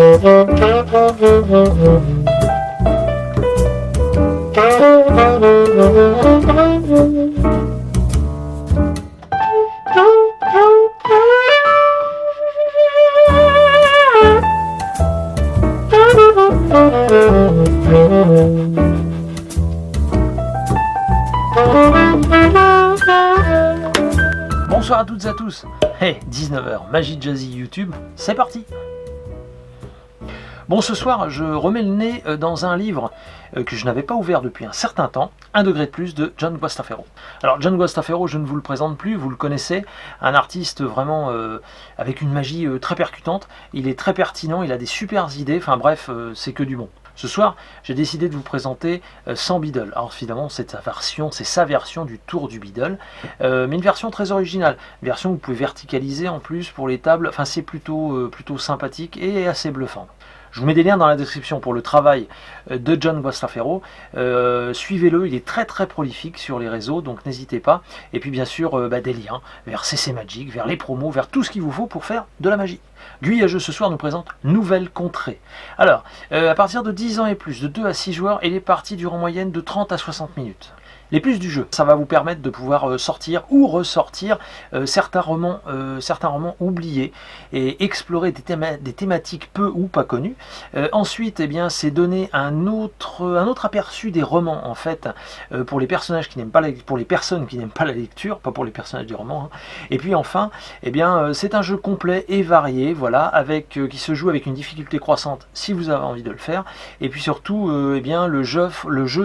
Bonsoir à toutes et à tous. Hey, 19h, Magie Jazzy YouTube, c'est parti. Bon, ce soir, je remets le nez dans un livre que je n'avais pas ouvert depuis un certain temps, 1 degré de plus de John Guastaferro. Alors, John Guastaferro, je ne vous le présente plus, vous le connaissez, un artiste vraiment avec une magie très percutante. Il est très pertinent, il a des super idées, enfin bref, c'est que du bon. Ce soir, j'ai décidé de vous présenter 100 Beadle. Alors évidemment, c'est sa version du tour du Beadle, mais une version très originale. Une version que vous pouvez verticaliser en plus pour les tables, enfin c'est plutôt sympathique et assez bluffant. Je vous mets des liens dans la description pour le travail de John Guastaferro. Suivez-le, il est très très prolifique sur les réseaux, donc n'hésitez pas. Et puis bien sûr, des liens vers CC Magic, vers les promos, vers tout ce qu'il vous faut pour faire de la magie. Guy à jeu ce soir nous présente Nouvelle Contrée. Alors, à partir de 10 ans et plus, de 2 à 6 joueurs, il est parti durant en moyenne de 30 à 60 minutes. Les plus du jeu, ça va vous permettre de pouvoir sortir ou ressortir certains romans oubliés et explorer des thématiques peu ou pas connues. Ensuite, eh bien, c'est donner un autre aperçu des romans en fait pour les personnages qui n'aiment pas pour les personnes qui n'aiment pas la lecture, pas pour les personnages du roman. Hein. Et puis enfin, eh bien, c'est un jeu complet et varié, voilà, qui se joue avec une difficulté croissante si vous avez envie de le faire. Et puis surtout, eh bien, le jeu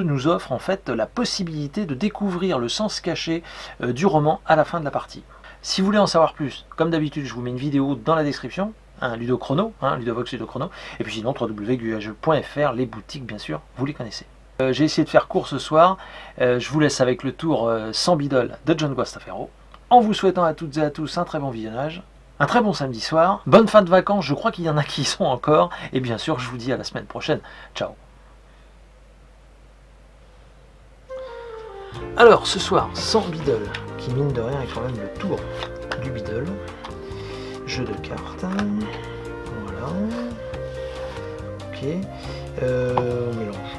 nous offre en fait la possibilité de découvrir le sens caché du roman à la fin de la partie. Si vous voulez en savoir plus, comme d'habitude, je vous mets une vidéo dans la description, Ludochrono, Ludovox Ludochrono, et puis sinon www.guajeu.fr, les boutiques bien sûr, vous les connaissez. J'ai essayé de faire court ce soir, je vous laisse avec le tour 100 Beadle de John Guastaferro, en vous souhaitant à toutes et à tous un très bon visionnage, un très bon samedi soir, bonne fin de vacances, je crois qu'il y en a qui y sont encore, et bien sûr je vous dis à la semaine prochaine, ciao. Alors ce soir, 100 Beadle, qui mine de rien est quand même le tour du Beadle. Jeu de cartes. Voilà. Ok. On mélange.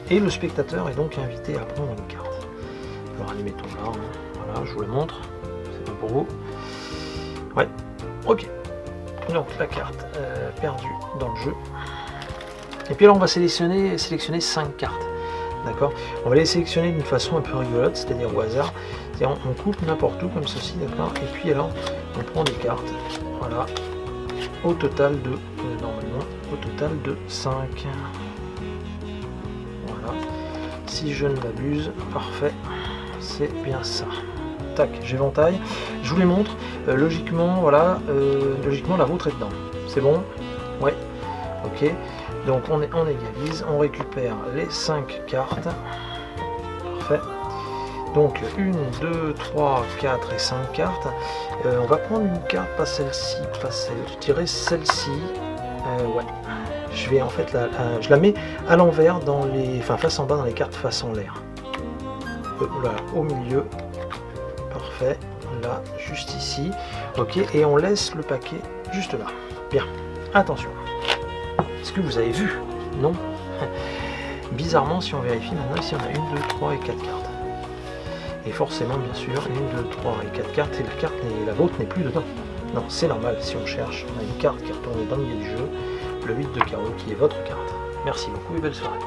Et le spectateur est donc invité à prendre une carte. Alors allez, mettons là. Voilà, je vous le montre. C'est bon pour vous. Ouais. Ok. Donc la carte perdue dans le jeu. Et puis là on va sélectionner 5 cartes. D'accord. On va les sélectionner d'une façon un peu rigolote, c'est-à-dire au hasard. C'est-à-dire on coupe n'importe où comme ceci, d'accord. Et puis alors on prend des cartes. Voilà. Au total de normalement, au total de 5. Voilà. Si je ne m'abuse, parfait. C'est bien ça. Tac, j'éventaille. Je vous les montre. Logiquement, voilà. Logiquement, la vôtre est dedans. C'est bon? Ouais. Ok. Donc on égalise, on récupère les 5 cartes. Parfait. Donc 1, 2, 3, 4 et 5 cartes. On va prendre une carte, pas celle-ci, pas celle. Je dirais celle-ci. Ouais. Je vais en fait je la mets à l'envers face en bas dans les cartes face en l'air. Là, au milieu. Parfait. Là, juste ici. Ok. Et on laisse le paquet juste là. Bien. Attention. Est-ce que vous avez vu? Non. Bizarrement, si on vérifie maintenant, ici on a 1, 2, 3 et 4 cartes. Et forcément, bien sûr, 1, 2, 3 et 4 cartes, et la vôtre n'est plus dedans. Non, c'est normal, si on cherche, on a une carte qui est retournée dans le milieu du jeu, le 8 de carreau qui est votre carte. Merci beaucoup et belle soirée.